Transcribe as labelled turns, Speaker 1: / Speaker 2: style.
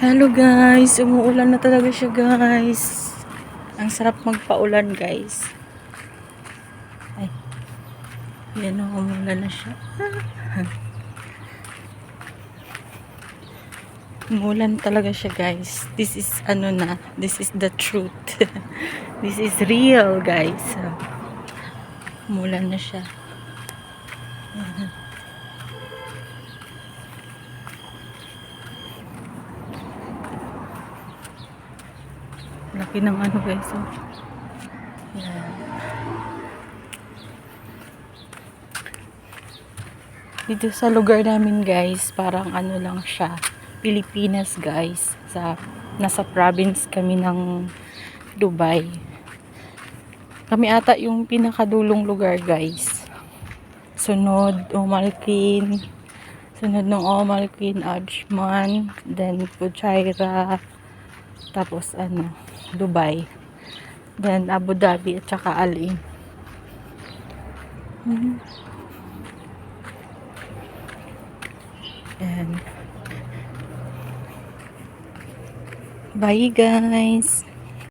Speaker 1: Hello guys, umuulan na talaga siya guys. Ang sarap magpaulan guys. Ay, yan o, umuulan na siya. Umuulan talaga siya guys. This is this is the truth. This is real guys. Umuulan na siya. Laki ng guys. Yan. Dito sa lugar namin guys, parang lang siya. Pilipinas guys. Nasa province kami ng Dubai. Kami ata yung pinakadulong lugar guys. Sunod Omalkin. Sunod ng Omalkin, Ajman, then Fujairah, tapos Dubai, then Abu Dhabi at saka Al Ain. And bye guys.